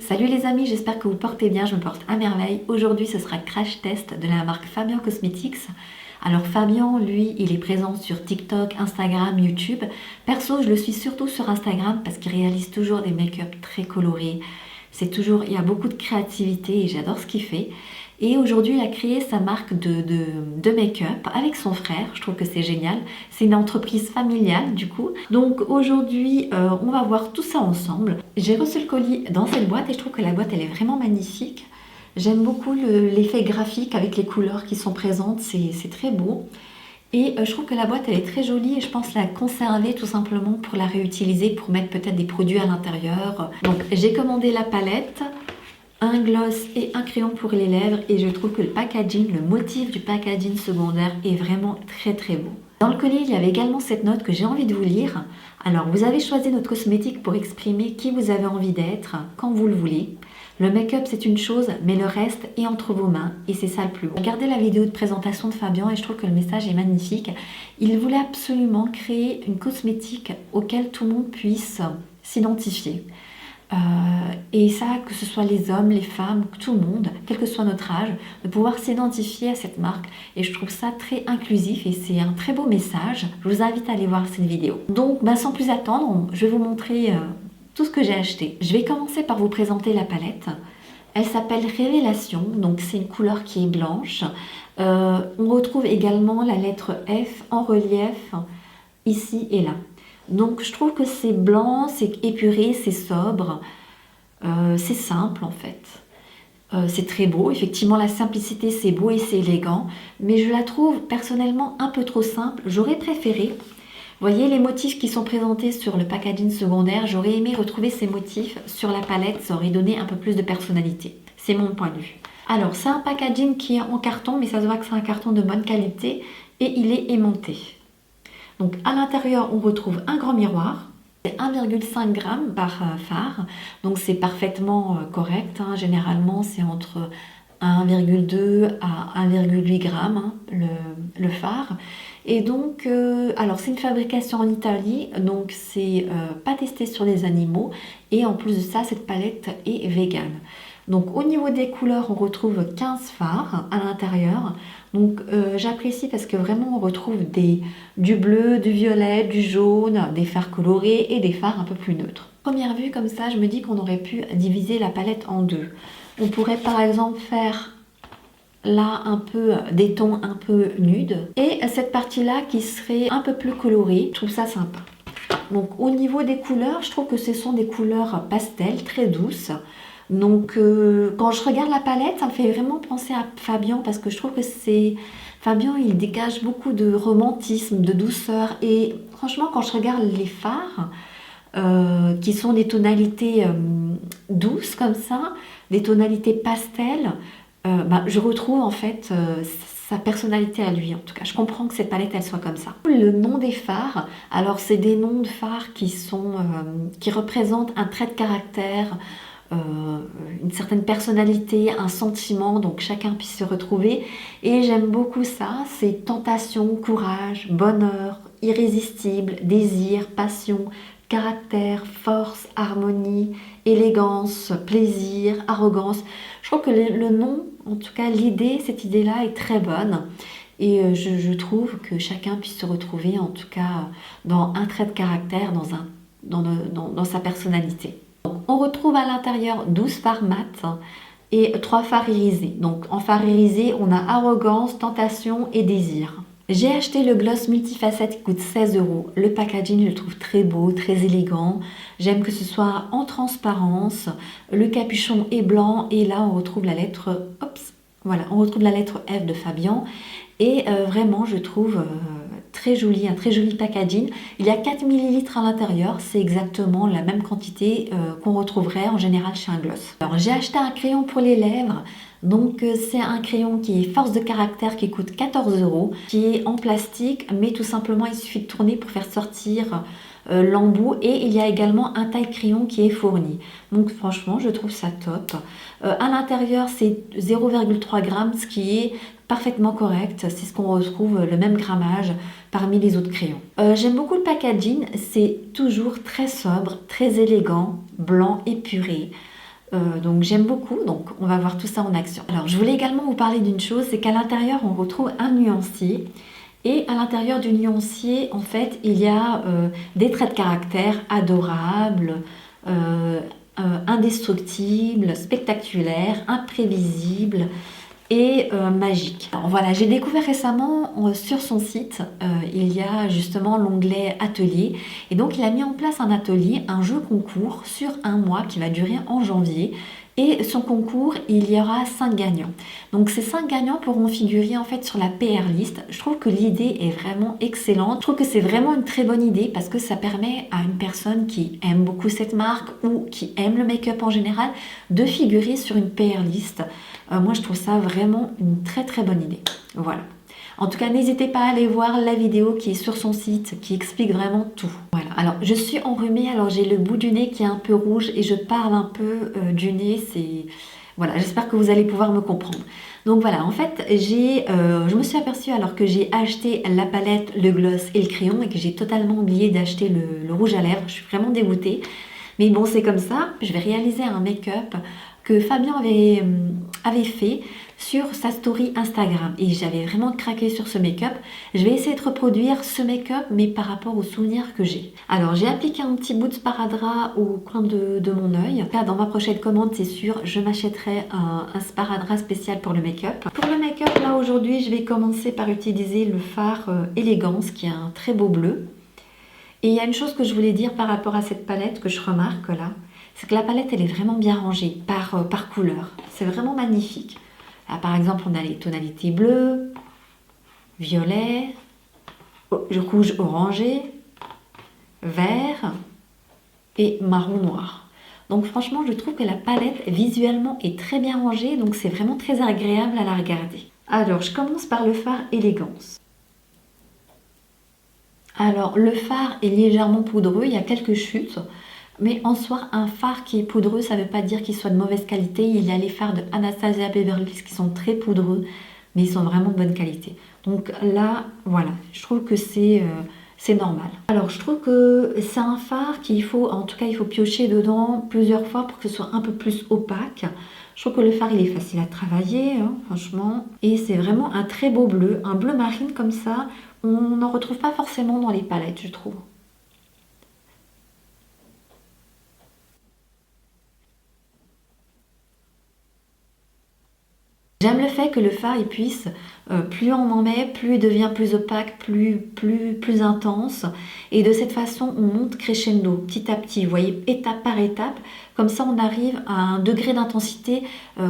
Salut les amis, j'espère que vous portez bien, je me porte à merveille. Aujourd'hui ce sera crash test de la marque Fabian Cosmetics. Alors Fabian, lui, il est présent sur TikTok, Instagram, YouTube. Perso, je le suis surtout sur Instagram parce qu'il réalise toujours des make-up très colorés. Il y a beaucoup de créativité et j'adore ce qu'il fait. Et aujourd'hui, il a créé sa marque de make-up avec son frère. Je trouve que c'est génial. C'est une entreprise familiale du coup. Donc aujourd'hui, on va voir tout ça ensemble. J'ai reçu le colis dans cette boîte et je trouve que la boîte, elle est vraiment magnifique. J'aime beaucoup l'effet graphique avec les couleurs qui sont présentes. C'est très beau. Et je trouve que la boîte, elle est très jolie et je pense la conserver tout simplement pour la réutiliser, pour mettre peut-être des produits à l'intérieur. Donc j'ai commandé la palette, un gloss et un crayon pour les lèvres et je trouve que le packaging, le motif du packaging secondaire est vraiment très beau. Dans le colis, il y avait également cette note que j'ai envie de vous lire. Alors, vous avez choisi notre cosmétique pour exprimer qui vous avez envie d'être, quand vous le voulez. Le make-up, c'est une chose, mais le reste est entre vos mains et c'est ça le plus beau. Regardez la vidéo de présentation de Fabian et je trouve que le message est magnifique. Il voulait absolument créer une cosmétique auquel tout le monde puisse s'identifier. Et ça, que ce soit les hommes, les femmes, tout le monde, quel que soit notre âge, de pouvoir s'identifier à cette marque. Et je trouve ça très inclusif et c'est un très beau message. Je vous invite à aller voir cette vidéo. Donc, sans plus attendre, je vais vous montrer tout ce que j'ai acheté. Je vais commencer par vous présenter la palette. Elle s'appelle Révélation, donc c'est une couleur qui est blanche. On retrouve également la lettre F en relief ici et là. Donc je trouve que c'est blanc, c'est épuré, c'est sobre, c'est simple en fait. C'est très beau, effectivement la simplicité c'est beau et c'est élégant, mais je la trouve personnellement un peu trop simple. J'aurais préféré, vous voyez les motifs qui sont présentés sur le packaging secondaire, j'aurais aimé retrouver ces motifs sur la palette, ça aurait donné un peu plus de personnalité. C'est mon point de vue. Alors c'est un packaging qui est en carton, mais ça se voit que c'est un carton de bonne qualité et il est aimanté. Donc à l'intérieur, on retrouve un grand miroir, c'est 1,5 g par fard, donc c'est parfaitement correct. Généralement, c'est entre 1,2 à 1,8 g le fard. Et donc, alors c'est une fabrication en Italie, donc c'est pas testé sur les animaux. Et en plus de ça, cette palette est vegan. Donc au niveau des couleurs, on retrouve 15 fards à l'intérieur. Donc j'apprécie parce que vraiment on retrouve du bleu, du violet, du jaune, des fards colorés et des fards un peu plus neutres. Première vue comme ça, je me dis qu'on aurait pu diviser la palette en deux. On pourrait par exemple faire là un peu des tons un peu nudes et cette partie-là qui serait un peu plus colorée. Je trouve ça sympa. Donc au niveau des couleurs, je trouve que ce sont des couleurs pastel très douces. Donc quand je regarde la palette, ça me fait vraiment penser à Fabian parce que je trouve que Fabian, il dégage beaucoup de romantisme, de douceur et franchement quand je regarde les fards qui sont des tonalités douces comme ça, des tonalités pastel, je retrouve en fait sa personnalité à lui en tout cas. Je comprends que cette palette elle soit comme ça. Le nom des fards, alors c'est des noms de fards qui représentent un trait de caractère, une certaine personnalité, un sentiment, donc chacun puisse se retrouver et j'aime beaucoup ça, c'est tentation, courage, bonheur, irrésistible, désir, passion, caractère, force, harmonie, élégance, plaisir, arrogance. Je trouve que le nom, en tout cas l'idée, cette idée-là est très bonne et je trouve que chacun puisse se retrouver en tout cas dans un trait de caractère, dans sa personnalité. On retrouve à l'intérieur 12 fards mat et 3 fards irisés. Donc en fards irisés, on a arrogance, tentation et désir. J'ai acheté le gloss multifacette qui coûte 16 €. Le packaging, je le trouve très beau, très élégant. J'aime que ce soit en transparence. Le capuchon est blanc et là on retrouve la lettre, on retrouve la lettre F de Fabian. Et vraiment, je trouve très joli, un très joli packaging. Il y a 4 ml à l'intérieur, c'est exactement la même quantité qu'on retrouverait en général chez un gloss. Alors j'ai acheté un crayon pour les lèvres, donc c'est un crayon qui est force de caractère qui coûte 14 €, qui est en plastique, mais tout simplement il suffit de tourner pour faire sortir l'embout et il y a également un taille crayon qui est fourni. Donc franchement je trouve ça top. À l'intérieur c'est 0,3 g, ce qui est parfaitement correct, c'est ce qu'on retrouve le même grammage parmi les autres crayons. J'aime beaucoup le packaging, c'est toujours très sobre, très élégant, blanc épuré. Donc j'aime beaucoup, donc on va voir tout ça en action. Alors je voulais également vous parler d'une chose, c'est qu'à l'intérieur on retrouve un nuancier. Et à l'intérieur du nuancier, en fait, il y a des traits de caractère adorables, euh, indestructibles, spectaculaires, imprévisibles et magiques. Alors voilà, j'ai découvert récemment sur son site, il y a justement l'onglet atelier. Et donc il a mis en place un atelier, un jeu concours sur un mois qui va durer en janvier. Et son concours, il y aura 5 gagnants. Donc ces 5 gagnants pourront figurer en fait sur la PR list. Je trouve que l'idée est vraiment excellente. Je trouve que c'est vraiment une très bonne idée parce que ça permet à une personne qui aime beaucoup cette marque ou qui aime le make-up en général de figurer sur une PR list. Moi je trouve ça vraiment une très très bonne idée. Voilà. En tout cas, n'hésitez pas à aller voir la vidéo qui est sur son site, qui explique vraiment tout. Voilà. Alors, je suis enrhumée, alors j'ai le bout du nez qui est un peu rouge et je parle un peu du nez. Voilà, j'espère que vous allez pouvoir me comprendre. Donc voilà, en fait, je me suis aperçue alors que j'ai acheté la palette, le gloss et le crayon et que j'ai totalement oublié d'acheter le rouge à lèvres. Je suis vraiment dégoûtée. Mais bon, c'est comme ça. Je vais réaliser un make-up que Fabien avait fait sur sa story Instagram. Et j'avais vraiment craqué sur ce make-up. Je vais essayer de reproduire ce make-up, mais par rapport aux souvenirs que j'ai. Alors, j'ai appliqué un petit bout de sparadrap au coin de mon œil. Là, dans ma prochaine commande, c'est sûr, je m'achèterai un sparadrap spécial pour le make-up. Pour le make-up, là, aujourd'hui, je vais commencer par utiliser le fard Elegance, qui est un très beau bleu. Et il y a une chose que je voulais dire par rapport à cette palette que je remarque là, c'est que la palette elle est vraiment bien rangée par couleur. C'est vraiment magnifique. Là, par exemple, on a les tonalités bleues, violet, rouge orangé, vert et marron noir. Donc franchement, je trouve que la palette visuellement est très bien rangée, donc c'est vraiment très agréable à la regarder. Alors, je commence par le fard Elegance. Alors, le fard est légèrement poudreux, il y a quelques chutes. Mais en soi, un fard qui est poudreux, ça ne veut pas dire qu'il soit de mauvaise qualité. Il y a les fards de Anastasia Beverly Hills qui sont très poudreux, mais ils sont vraiment de bonne qualité. Donc là, voilà, je trouve que c'est normal. Alors, je trouve que c'est un fard qu'il faut, en tout cas, il faut piocher dedans plusieurs fois pour que ce soit un peu plus opaque. Je trouve que le fard, il est facile à travailler, hein, franchement. Et c'est vraiment un très beau bleu, un bleu marine comme ça. On n'en retrouve pas forcément dans les palettes, je trouve. J'aime le fait que le fard, il puisse, plus on en met, plus il devient plus opaque, plus intense. Et de cette façon, on monte crescendo, petit à petit, vous voyez, étape par étape. Comme ça, on arrive à un degré d'intensité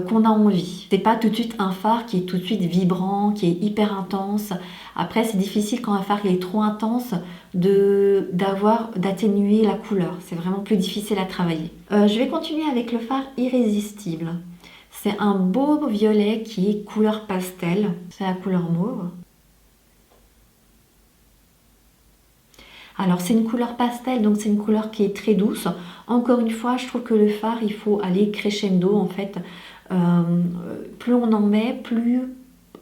qu'on a envie. C'est pas tout de suite un fard qui est tout de suite vibrant, qui est hyper intense. Après, c'est difficile quand un fard il est trop intense d'atténuer la couleur. C'est vraiment plus difficile à travailler. Je vais continuer avec le fard Irrésistible. C'est un beau violet qui est couleur pastel. C'est la couleur mauve. Alors c'est une couleur pastel, donc c'est une couleur qui est très douce. Encore une fois, je trouve que le fard, il faut aller crescendo en fait. Plus on en met, plus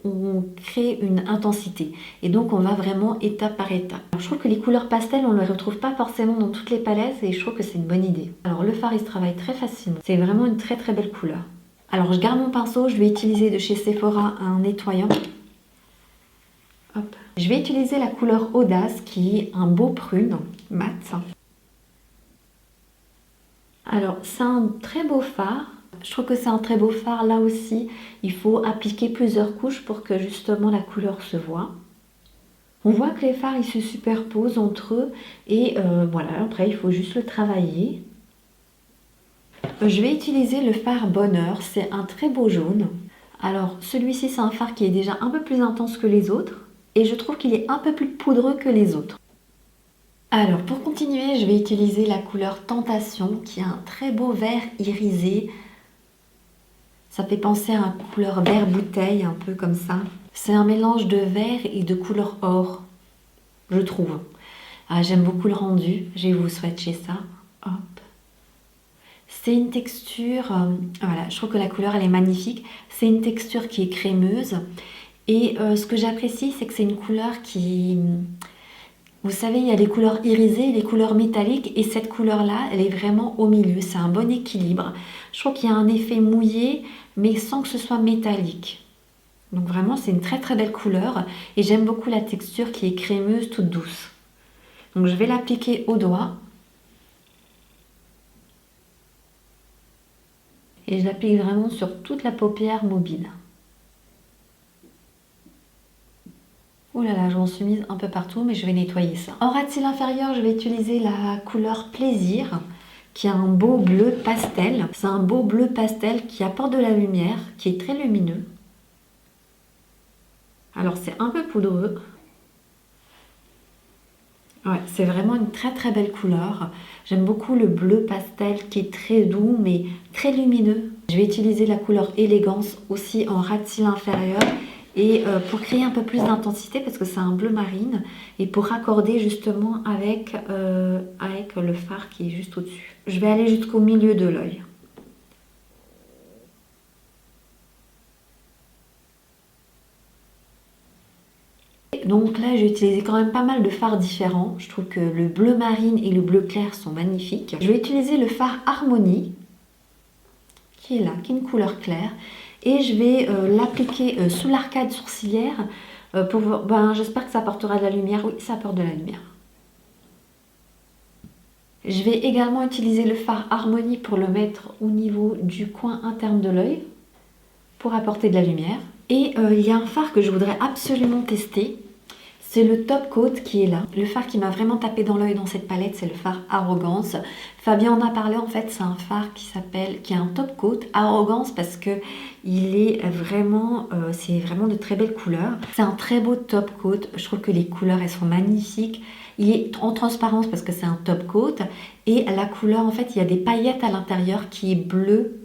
on crée une intensité. Et donc on va vraiment étape par étape. Alors, je trouve que les couleurs pastel, on ne les retrouve pas forcément dans toutes les palettes et je trouve que c'est une bonne idée. Alors le fard, il se travaille très facilement. C'est vraiment une très très belle couleur. Alors je garde mon pinceau, je vais utiliser de chez Sephora un nettoyant. Hop. Je vais utiliser la couleur Audace qui est un beau prune mat. Alors c'est un très beau fard. Je trouve que c'est un très beau fard. Là aussi, il faut appliquer plusieurs couches pour que justement la couleur se voit. On voit que les fards ils se superposent entre eux et voilà, après il faut juste le travailler. Je vais utiliser le fard Bonheur, c'est un très beau jaune. Alors celui-ci c'est un fard qui est déjà un peu plus intense que les autres et je trouve qu'il est un peu plus poudreux que les autres. Alors pour continuer, je vais utiliser la couleur Tentation qui est un très beau vert irisé. Ça fait penser à une couleur vert bouteille, un peu comme ça. C'est un mélange de vert et de couleur or, je trouve. Ah, j'aime beaucoup le rendu, je vais vous swatcher ça. Hop. C'est une texture, voilà, je trouve que la couleur elle est magnifique. C'est une texture qui est crémeuse. Et ce que j'apprécie, c'est que c'est une couleur qui Vous savez, il y a les couleurs irisées, les couleurs métalliques, et cette couleur-là, elle est vraiment au milieu. C'est un bon équilibre. Je trouve qu'il y a un effet mouillé, mais sans que ce soit métallique. Donc vraiment, c'est une très très belle couleur, et j'aime beaucoup la texture qui est crémeuse, toute douce. Donc je vais l'appliquer au doigt. Et je l'applique vraiment sur toute la paupière mobile. Oh là là, je m'en suis mise un peu partout, mais je vais nettoyer ça. En ras de cils inférieur, je vais utiliser la couleur Plaisir, qui a un beau bleu pastel. C'est un beau bleu pastel qui apporte de la lumière, qui est très lumineux. Alors c'est un peu poudreux. Ouais, c'est vraiment une très très belle couleur. J'aime beaucoup le bleu pastel qui est très doux mais très lumineux. Je vais utiliser la couleur Élégance aussi en ras de cils inférieur. Et pour créer un peu plus d'intensité, parce que c'est un bleu marine, et pour raccorder justement avec le fard qui est juste au-dessus. Je vais aller jusqu'au milieu de l'œil. Donc là, j'ai utilisé quand même pas mal de fards différents. Je trouve que le bleu marine et le bleu clair sont magnifiques. Je vais utiliser le fard Harmonie, qui est là, qui est une couleur claire. Et je vais l'appliquer sous l'arcade sourcilière. J'espère que ça apportera de la lumière. Oui, ça apporte de la lumière. Je vais également utiliser le fard Harmonie pour le mettre au niveau du coin interne de l'œil, pour apporter de la lumière. Et il y a un fard que je voudrais absolument tester. C'est le Top Coat qui est là. Le fard qui m'a vraiment tapé dans l'œil dans cette palette, c'est le fard Arrogance. Fabien en a parlé, en fait, c'est un fard qui est un Top Coat Arrogance parce que c'est vraiment de très belles couleurs. C'est un très beau Top Coat. Je trouve que les couleurs, elles sont magnifiques. Il est en transparence parce que c'est un Top Coat. Et la couleur, en fait, il y a des paillettes à l'intérieur qui est bleu,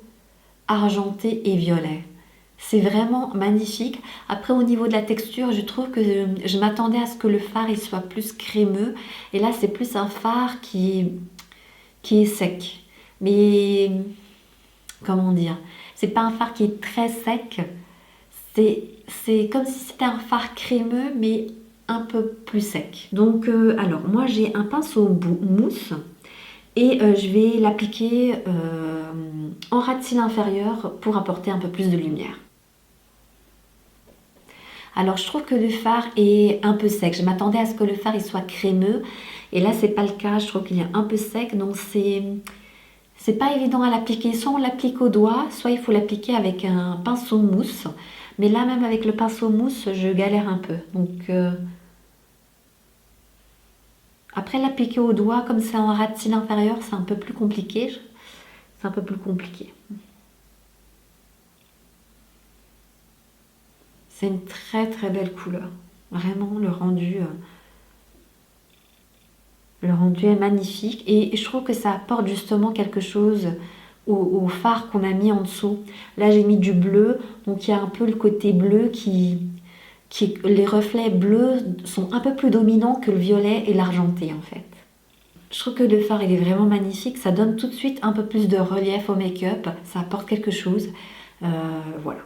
argenté et violet. C'est vraiment magnifique. Après, au niveau de la texture, je trouve que je m'attendais à ce que le fard il soit plus crémeux. Et là, c'est plus un fard qui est sec. Mais, comment dire? C'est pas un fard qui est très sec. C'est comme si c'était un fard crémeux, mais un peu plus sec. Donc, alors, moi, j'ai un pinceau mousse. Et je vais l'appliquer en ras de cils inférieur pour apporter un peu plus de lumière. Alors je trouve que le fard est un peu sec. Je m'attendais à ce que le fard il soit crémeux. Et là c'est pas le cas. Je trouve qu'il est un peu sec. Donc c'est pas évident à l'appliquer. Soit on l'applique au doigt, soit il faut l'appliquer avec un pinceau mousse. Mais là même avec le pinceau mousse, je galère un peu. Donc après l'appliquer au doigt, comme c'est en ras de cils inférieur, c'est un peu plus compliqué. C'est un peu plus compliqué. C'est une très très belle couleur. Vraiment, le rendu est magnifique. Et je trouve que ça apporte justement quelque chose au fard qu'on a mis en dessous. Là, j'ai mis du bleu. Donc, il y a un peu le côté bleu les reflets bleus sont un peu plus dominants que le violet et l'argenté, en fait. Je trouve que le fard, il est vraiment magnifique. Ça donne tout de suite un peu plus de relief au make-up. Ça apporte quelque chose. Voilà.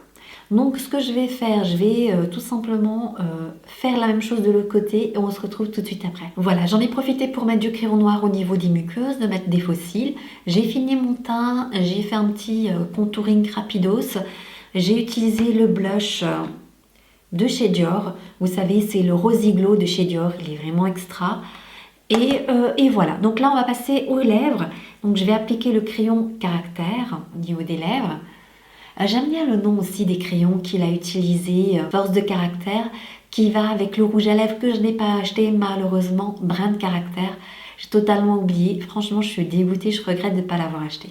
Donc ce que je vais faire, je vais tout simplement faire la même chose de l'autre côté et on se retrouve tout de suite après. Voilà, j'en ai profité pour mettre du crayon noir au niveau des muqueuses, de mettre des faux cils. J'ai fini mon teint, j'ai fait un petit contouring rapidos. J'ai utilisé le blush de chez Dior. Vous savez, c'est le Rosy Glow de chez Dior, il est vraiment extra. Et voilà, donc là on va passer aux lèvres. Donc je vais appliquer le crayon Caractère au niveau des lèvres. J'aime bien le nom aussi des crayons qu'il a utilisé, Force de Caractère, qui va avec le rouge à lèvres que je n'ai pas acheté malheureusement, Brin de Caractère. J'ai totalement oublié, franchement je suis dégoûtée, je regrette de ne pas l'avoir acheté.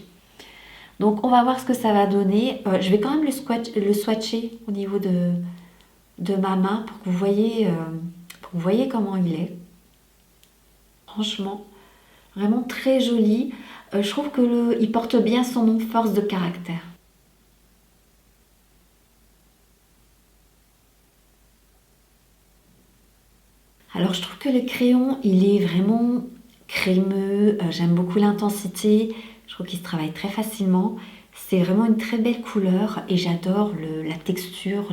Donc on va voir ce que ça va donner. Je vais quand même le swatcher au niveau de ma main pour que vous voyez comment il est. Franchement, vraiment très joli. Je trouve qu'il porte bien son nom, Force de Caractère. Alors je trouve que le crayon, il est vraiment crémeux, j'aime beaucoup l'intensité, je trouve qu'il se travaille très facilement. C'est vraiment une très belle couleur et j'adore la texture.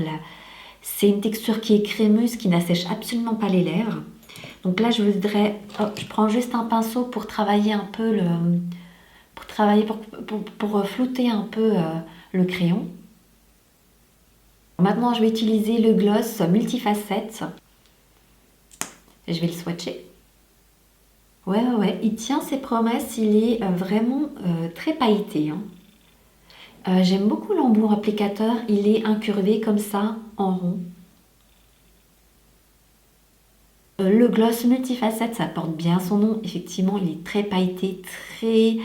C'est une texture qui est crémeuse, qui n'assèche absolument pas les lèvres. Donc là, je voudrais, je prends juste un pinceau pour travailler un peu pour flouter un peu le crayon. Maintenant, je vais utiliser le gloss multifacette. Je vais le swatcher. Ouais, il tient ses promesses, il est vraiment très pailleté, hein. J'aime beaucoup l'embout applicateur, il est incurvé comme ça, en rond. Le gloss multifacette, ça porte bien son nom, effectivement, il est très pailleté, très...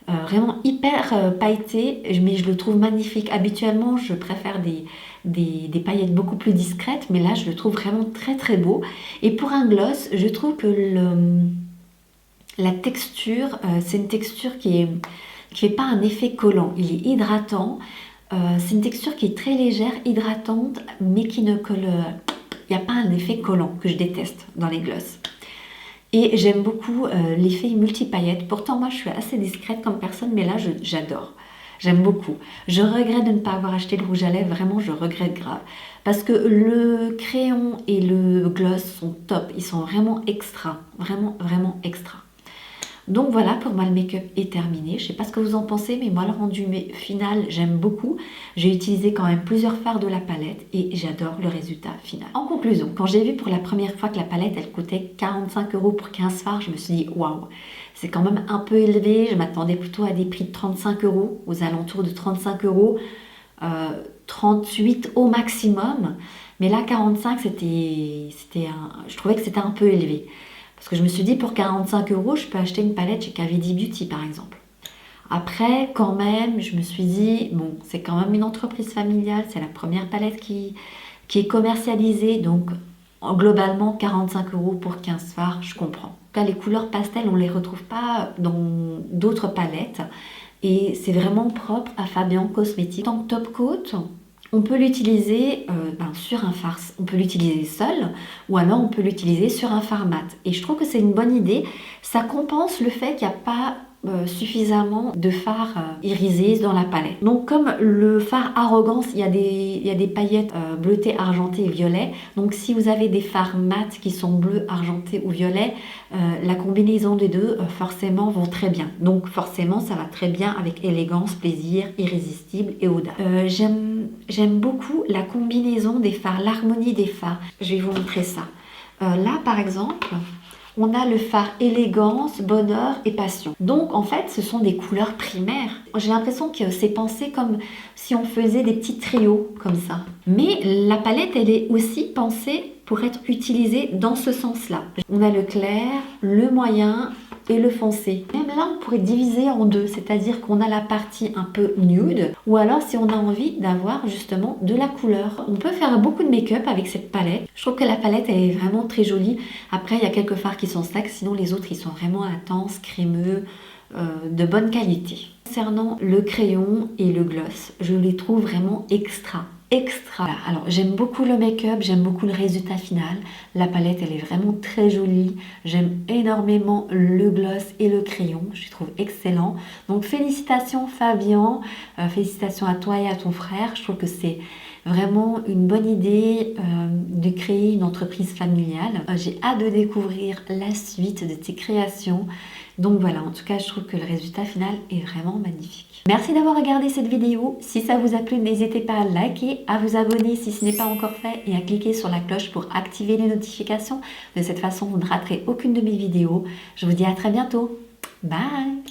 vraiment hyper pailleté, mais je le trouve magnifique. Habituellement, je préfère des paillettes beaucoup plus discrètes, mais là, je le trouve vraiment très très beau. Et pour un gloss, je trouve que la texture, c'est une texture qui fait pas un effet collant. Il est hydratant. C'est une texture qui est très légère, hydratante, mais qui ne colle... Il n'y a pas un effet collant que je déteste dans les glosses. Et j'aime beaucoup l'effet multi-paillettes. Pourtant, moi, je suis assez discrète comme personne, mais là, j'adore. J'aime beaucoup. Je regrette de ne pas avoir acheté le rouge à lèvres. Vraiment, je regrette grave. Parce que le crayon et le gloss sont top. Ils sont vraiment extra. Vraiment, vraiment extra. Donc voilà, pour moi le make-up est terminé. Je ne sais pas ce que vous en pensez, mais moi le rendu final, j'aime beaucoup. J'ai utilisé quand même plusieurs fards de la palette et j'adore le résultat final. En conclusion, quand j'ai vu pour la première fois que la palette, elle coûtait 45 € pour 15 fards, je me suis dit waouh, c'est quand même un peu élevé. Je m'attendais plutôt à des prix de 35 €, aux alentours de 35 €, 38 au maximum. Mais là, 45, je trouvais que c'était un peu élevé. Parce que je me suis dit, pour 45 €, je peux acheter une palette chez KVD Beauty, par exemple. Après, quand même, je me suis dit, bon, c'est quand même une entreprise familiale, c'est la première palette qui est commercialisée, donc globalement, 45 € pour 15 fards, je comprends. En tout cas, les couleurs pastel, on ne les retrouve pas dans d'autres palettes. Et c'est vraiment propre à Fabian Cosmetics. En tant que top coat, on peut l'utiliser sur un fard, on peut l'utiliser seul ou alors on peut l'utiliser sur un fard mat. Et je trouve que c'est une bonne idée. Ça compense le fait qu'il n'y a pas suffisamment de fard irisé dans la palette. Donc comme le fard Arrogance, il y a des paillettes bleutées, argentées et violet. Donc si vous avez des fards mat qui sont bleus, argentés ou violets, la combinaison des deux forcément vont très bien. Donc forcément ça va très bien avec élégance, plaisir, irrésistible et audace. J'aime beaucoup la combinaison des fards, l'harmonie des fards. Je vais vous montrer ça. Là par exemple, on a le fard élégance, bonheur et passion. Donc en fait, ce sont des couleurs primaires. J'ai l'impression que c'est pensé comme si on faisait des petits trios comme ça. Mais la palette, elle est aussi pensée pour être utilisée dans ce sens-là. On a le clair, le moyen et le foncé. Même là, on pourrait diviser en deux, c'est-à-dire qu'on a la partie un peu nude, ou alors si on a envie d'avoir justement de la couleur. On peut faire beaucoup de make-up avec cette palette. Je trouve que la palette, elle est vraiment très jolie. Après, il y a quelques fards qui sont secs, sinon les autres, ils sont vraiment intenses, crémeux, de bonne qualité. Concernant le crayon et le gloss, je les trouve vraiment extra. Voilà. Alors j'aime beaucoup le make-up, j'aime beaucoup le résultat final. La palette, elle est vraiment très jolie. J'aime énormément le gloss et le crayon, je les trouve excellents. Donc félicitations Fabian, félicitations à toi et à ton frère. Je trouve que c'est vraiment une bonne idée de créer une entreprise familiale. J'ai hâte de découvrir la suite de tes créations. Donc voilà, en tout cas, je trouve que le résultat final est vraiment magnifique. Merci d'avoir regardé cette vidéo. Si ça vous a plu, n'hésitez pas à liker, à vous abonner si ce n'est pas encore fait et à cliquer sur la cloche pour activer les notifications. De cette façon, vous ne raterez aucune de mes vidéos. Je vous dis à très bientôt. Bye!